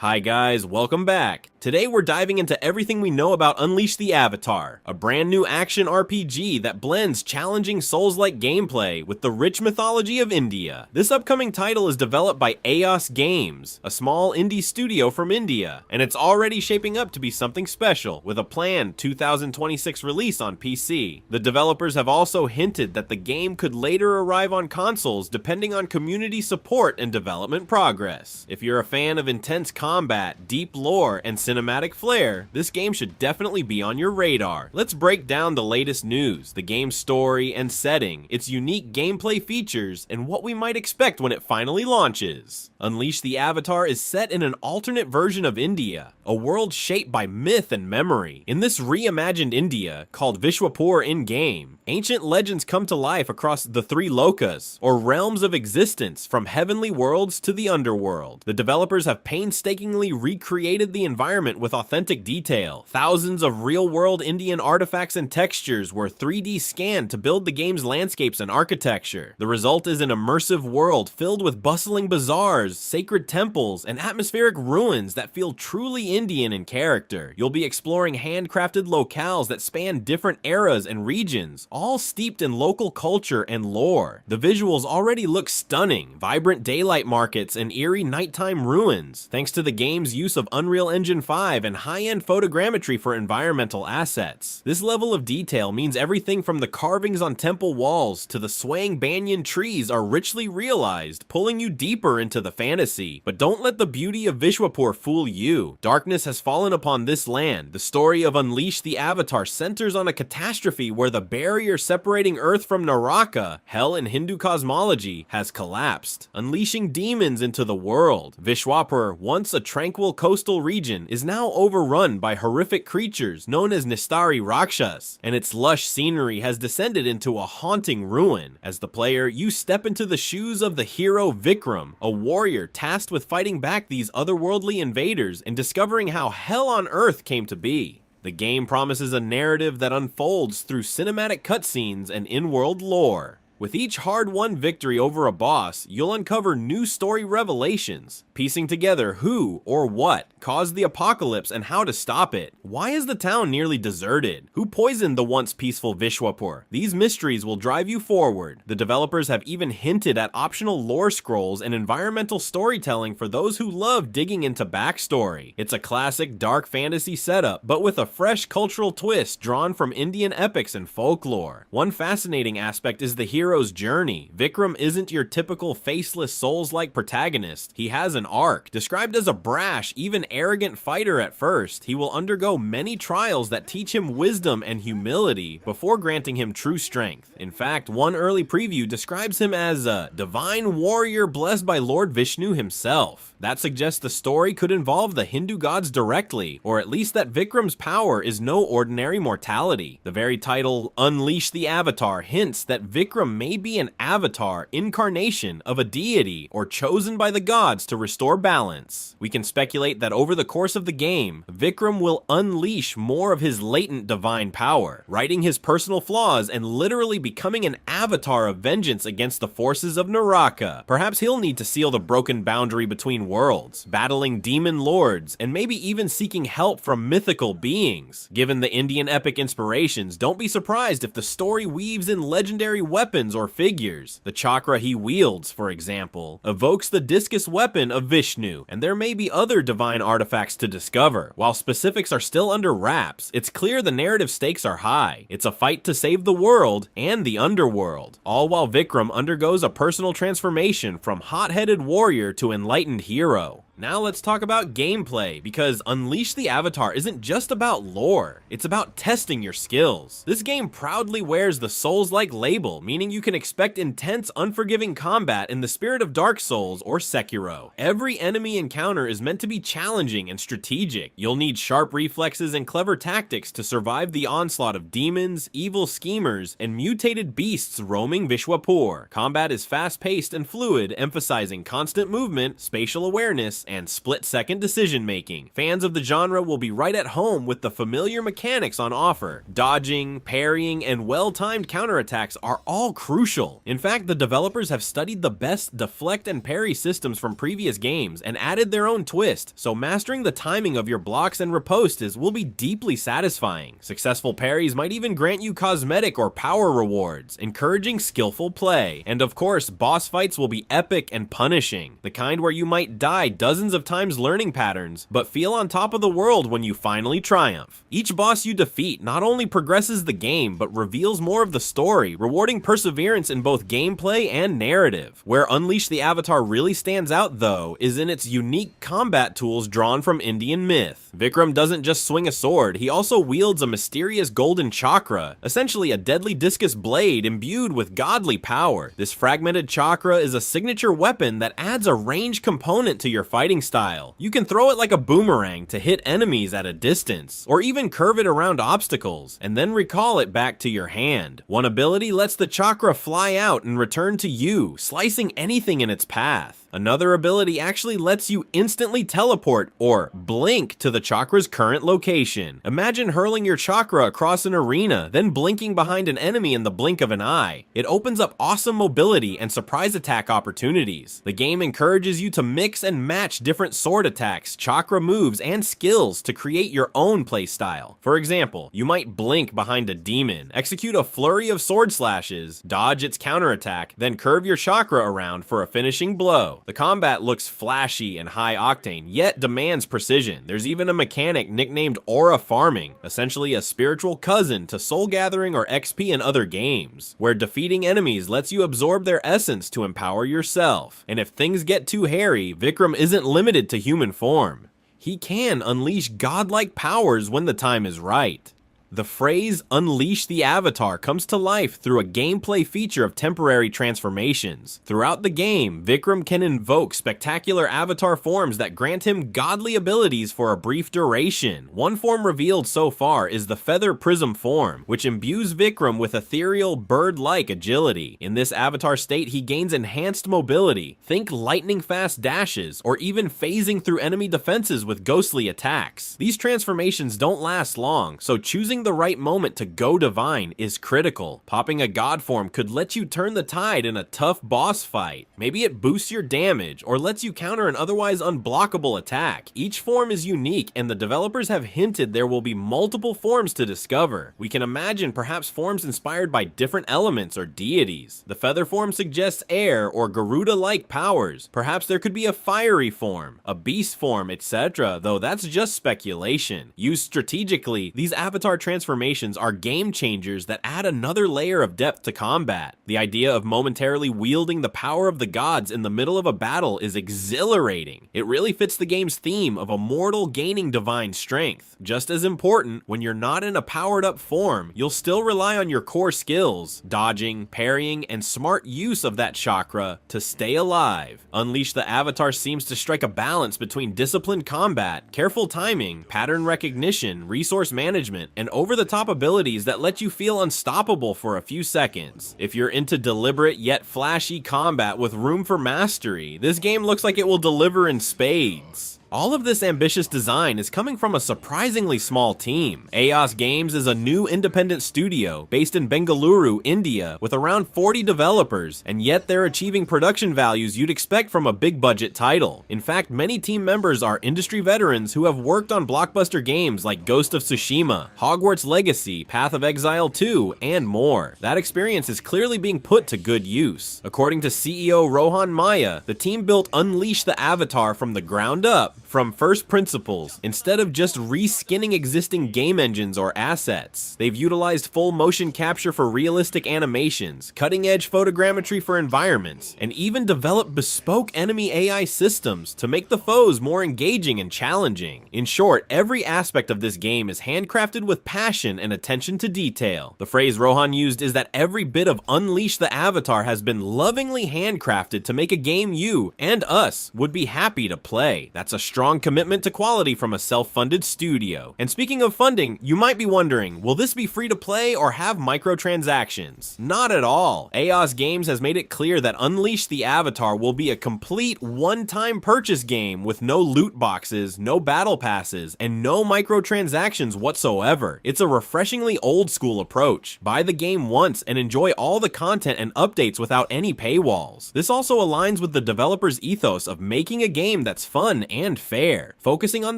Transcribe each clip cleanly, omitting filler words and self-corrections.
Hi guys, welcome back. Today we're diving into everything we know about Unleash the Avatar, a brand new action RPG that blends challenging Souls-like gameplay with the rich mythology of India. This upcoming title is developed by EOS Games, a small indie studio from India, and it's already shaping up to be something special with a planned 2026 release on PC. The developers have also hinted that the game could later arrive on consoles depending on community support and development progress. If you're a fan of intense combat, deep lore, and cinematic flair, this game should definitely be on your radar. Let's break down the latest news, the game's story and setting, its unique gameplay features, and what we might expect when it finally launches. Unleash the Avatar is set in an alternate version of India, a world shaped by myth and memory. In this reimagined India, called Vishwapur in-game, ancient legends come to life across the three lokas, or realms of existence, from heavenly worlds to the underworld. The developers have painstakingly recreated the environment with authentic detail. Thousands of real-world Indian artifacts and textures were 3D scanned to build the game's landscapes and architecture. The result is an immersive world filled with bustling bazaars, sacred temples, and atmospheric ruins that feel truly Indian in character. You'll be exploring handcrafted locales that span different eras and regions, all steeped in local culture and lore. The visuals already look stunning, vibrant daylight markets and eerie nighttime ruins, thanks to the game's use of Unreal Engine 5 and high-end photogrammetry for environmental assets. This level of detail means everything from the carvings on temple walls to the swaying banyan trees are richly realized, pulling you deeper into the fantasy. But don't let the beauty of Vishwapur fool you. Darkness has fallen upon this land. The story of Unleash the Avatar centers on a catastrophe where the barrier separating Earth from Naraka, hell in Hindu cosmology, has collapsed, unleashing demons into the world. Vishwapur, once a tranquil coastal region, is now overrun by horrific creatures known as Nistari Rakshas, and its lush scenery has descended into a haunting ruin. As the player, you step into the shoes of the hero Vikram, a warrior tasked with fighting back these otherworldly invaders and discovering how hell on earth came to be. The game promises a narrative that unfolds through cinematic cutscenes and in-world lore. With each hard-won victory over a boss, you'll uncover new story revelations, piecing together who or what caused the apocalypse and how to stop it. Why is the town nearly deserted? Who poisoned the once peaceful Vishwapur? These mysteries will drive you forward. The developers have even hinted at optional lore scrolls and environmental storytelling for those who love digging into backstory. It's a classic dark fantasy setup, but with a fresh cultural twist drawn from Indian epics and folklore. One fascinating aspect is the hero's journey. Vikram isn't your typical faceless Souls-like protagonist. He has an arc. Described as a brash, even arrogant fighter at first, he will undergo many trials that teach him wisdom and humility before granting him true strength. In fact, one early preview describes him as a divine warrior blessed by Lord Vishnu himself. That suggests the story could involve the Hindu gods directly, or at least that Vikram's power is no ordinary mortality. The very title, Unleash the Avatar, hints that Vikram may be an avatar, incarnation of a deity, or chosen by the gods to restore balance. We can speculate that over the course of the game, Vikram will unleash more of his latent divine power, righting his personal flaws and literally becoming an avatar of vengeance against the forces of Naraka. Perhaps he'll need to seal the broken boundary between worlds, battling demon lords, and maybe even seeking help from mythical beings. Given the Indian epic inspirations, don't be surprised if the story weaves in legendary weapons or figures. The chakra he wields, for example, evokes the discus weapon of Vishnu, and there may be other divine artifacts to discover. While specifics are still under wraps, it's clear the narrative stakes are high. It's a fight to save the world and the underworld, all while Vikram undergoes a personal transformation from hot-headed warrior to enlightened hero. Now let's talk about gameplay, because Unleash the Avatar isn't just about lore, it's about testing your skills. This game proudly wears the Souls-like label, meaning you can expect intense, unforgiving combat in the spirit of Dark Souls or Sekiro. Every enemy encounter is meant to be challenging and strategic. You'll need sharp reflexes and clever tactics to survive the onslaught of demons, evil schemers, and mutated beasts roaming Vishwapur. Combat is fast-paced and fluid, emphasizing constant movement, spatial awareness, and split-second decision-making. Fans of the genre will be right at home with the familiar mechanics on offer. Dodging, parrying, and well-timed counterattacks are all crucial. In fact, the developers have studied the best deflect and parry systems from previous games and added their own twist, so mastering the timing of your blocks and ripostes will be deeply satisfying. Successful parries might even grant you cosmetic or power rewards, encouraging skillful play. And of course, boss fights will be epic and punishing, the kind where you might die dozens of times learning patterns, but feel on top of the world when you finally triumph. Each boss you defeat not only progresses the game, but reveals more of the story, rewarding perseverance in both gameplay and narrative. Where Unleash the Avatar really stands out, though, is in its unique combat tools drawn from Indian myth. Vikram doesn't just swing a sword, he also wields a mysterious golden chakra, essentially a deadly discus blade imbued with godly power. This fragmented chakra is a signature weapon that adds a range component to your fighting style. You can throw it like a boomerang to hit enemies at a distance, or even curve it around obstacles, and then recall it back to your hand. One ability lets the chakra fly out and return to you, slicing anything in its path. Another ability actually lets you instantly teleport, or blink, to the chakra's current location. Imagine hurling your chakra across an arena, then blinking behind an enemy in the blink of an eye. It opens up awesome mobility and surprise attack opportunities. The game encourages you to mix and match different sword attacks, chakra moves, and skills to create your own playstyle. For example, you might blink behind a demon, execute a flurry of sword slashes, dodge its counterattack, then curve your chakra around for a finishing blow. The combat looks flashy and high octane, yet demands precision. There's even a mechanic nicknamed aura farming, essentially a spiritual cousin to soul gathering or XP in other games, where defeating enemies lets you absorb their essence to empower yourself. And if things get too hairy, Vikram isn't limited to human form. He can unleash godlike powers when the time is right. The phrase "unleash the Avatar" comes to life through a gameplay feature of temporary transformations. Throughout the game, Vikram can invoke spectacular avatar forms that grant him godly abilities for a brief duration. One form revealed so far is the Feather Prism form, which imbues Vikram with ethereal, bird-like agility. In this avatar state, he gains enhanced mobility. Think lightning-fast dashes, or even phasing through enemy defenses with ghostly attacks. These transformations don't last long, so choosing the right moment to go divine is critical. Popping a god form could let you turn the tide in a tough boss fight. Maybe it boosts your damage or lets you counter an otherwise unblockable attack. Each form is unique, and the developers have hinted there will be multiple forms to discover. We can imagine perhaps forms inspired by different elements or deities. The feather form suggests air or Garuda-like powers. Perhaps there could be a fiery form, a beast form, etc., though that's just speculation. Used strategically, these avatar transformations are game changers that add another layer of depth to combat. The idea of momentarily wielding the power of the gods in the middle of a battle is exhilarating. It really fits the game's theme of a mortal gaining divine strength. Just as important, when you're not in a powered up form, you'll still rely on your core skills, dodging, parrying, and smart use of that chakra to stay alive. Unleash the Avatar seems to strike a balance between disciplined combat, careful timing, pattern recognition, resource management, and over-the-top abilities that let you feel unstoppable for a few seconds. If you're into deliberate yet flashy combat with room for mastery, this game looks like it will deliver in spades. All of this ambitious design is coming from a surprisingly small team. EOS Games is a new independent studio based in Bengaluru, India, with around 40 developers, and yet they're achieving production values you'd expect from a big budget title. In fact, many team members are industry veterans who have worked on blockbuster games like Ghost of Tsushima, Hogwarts Legacy, Path of Exile 2, and more. That experience is clearly being put to good use. According to CEO Rohan Maya, the team built Unleash the Avatar from the ground up, from first principles, instead of just reskinning existing game engines or assets. They've utilized full motion capture for realistic animations, cutting-edge photogrammetry for environments, and even developed bespoke enemy AI systems to make the foes more engaging and challenging. In short, every aspect of this game is handcrafted with passion and attention to detail. The phrase Rohan used is that every bit of Unleash the Avatar has been lovingly handcrafted to make a game you and us would be happy to play. That's a strong strong commitment to quality from a self-funded studio. And speaking of funding, you might be wondering, will this be free to play or have microtransactions? Not at all. EOS Games has made it clear that Unleash the Avatar will be a complete one-time purchase game with no loot boxes, no battle passes, and no microtransactions whatsoever. It's a refreshingly old-school approach. Buy the game once and enjoy all the content and updates without any paywalls. This also aligns with the developer's ethos of making a game that's fun and fair, focusing on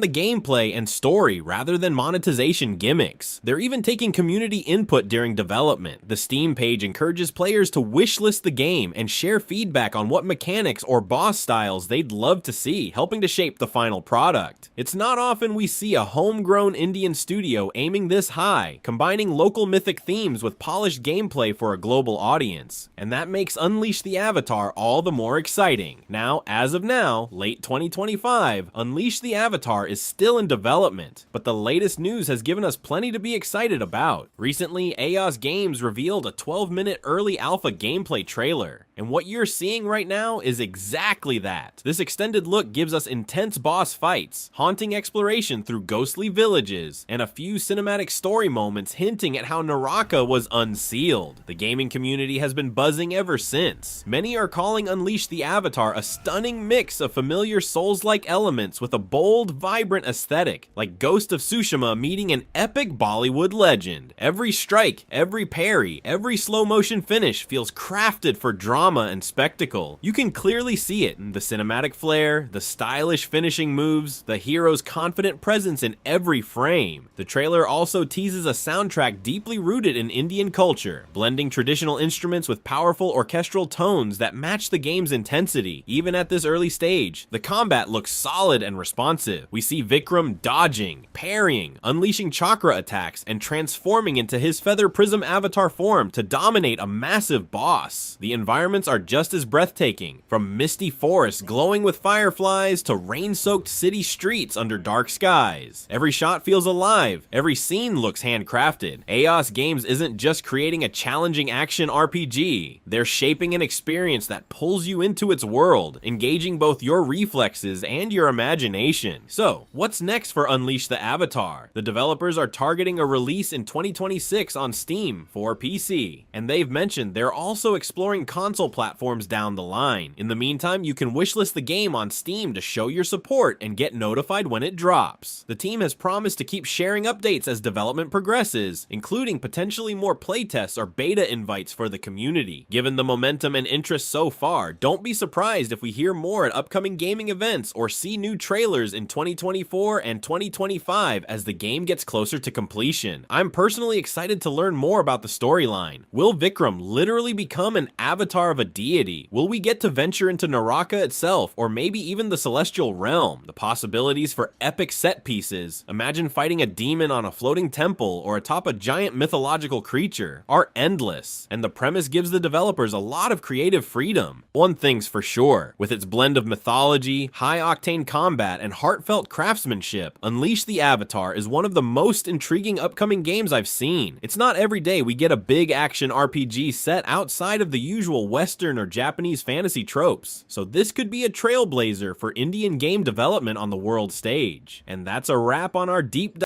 the gameplay and story rather than monetization gimmicks. They're even taking community input during development. The Steam page encourages players to wishlist the game and share feedback on what mechanics or boss styles they'd love to see, helping to shape the final product. It's not often we see a homegrown Indian studio aiming this high, combining local mythic themes with polished gameplay for a global audience, and that makes Unleash the Avatar all the more exciting. Now, as of now, late 2025, Unleash the Avatar is still in development, but the latest news has given us plenty to be excited about. Recently, EOS Games revealed a 12-minute early alpha gameplay trailer, and what you're seeing right now is exactly that. This extended look gives us intense boss fights, haunting exploration through ghostly villages, and a few cinematic story moments hinting at how Naraka was unsealed. The gaming community has been buzzing ever since. Many are calling Unleash the Avatar a stunning mix of familiar Souls-like elements with a bold, vibrant aesthetic, like Ghost of Tsushima meeting an epic Bollywood legend. Every strike, every parry, every slow-motion finish feels crafted for drama and spectacle. You can clearly see it in the cinematic flair, the stylish finishing moves, the hero's confident presence in every frame. The trailer also teases a soundtrack deeply rooted in Indian culture, blending traditional instruments with powerful orchestral tones that match the game's intensity. Even at this early stage, the combat looks solid and responsive. We see Vikram dodging, parrying, unleashing chakra attacks, and transforming into his feather prism avatar form to dominate a massive boss. The environments are just as breathtaking, from misty forests glowing with fireflies to rain-soaked city streets under dark skies. Every shot feels alive, every scene looks handcrafted. EOS Games isn't just creating a challenging action RPG, they're shaping an experience that pulls you into its world, engaging both your reflexes and your imagination. So, what's next for Unleash the Avatar? The developers are targeting a release in 2026 on Steam for PC, and they've mentioned they're also exploring console platforms down the line. In the meantime, you can wishlist the game on Steam to show your support and get notified when it drops. The team has promised to keep sharing updates as development progresses, including potentially more playtests or beta invites for the community. Given the momentum and interest so far, don't be surprised if we hear more at upcoming gaming events or see new trailers in 2024 and 2025 as the game gets closer to completion. I'm personally excited to learn more about the storyline. Will Vikram literally become an avatar of a deity? Will we get to venture into Naraka itself, or maybe even the celestial realm? The possibilities for epic set pieces, imagine fighting a demon on a floating temple or atop a giant mythological creature, are endless, and the premise gives the developers a lot of creative freedom. One thing's for sure, with its blend of mythology, high-octane combat, and heartfelt craftsmanship, Unleash the Avatar is one of the most intriguing upcoming games I've seen. It's not every day we get a big action RPG set outside of the usual Western or Japanese fantasy tropes, so this could be a trailblazer for Indian game development on the world stage. And that's a wrap on our deep dive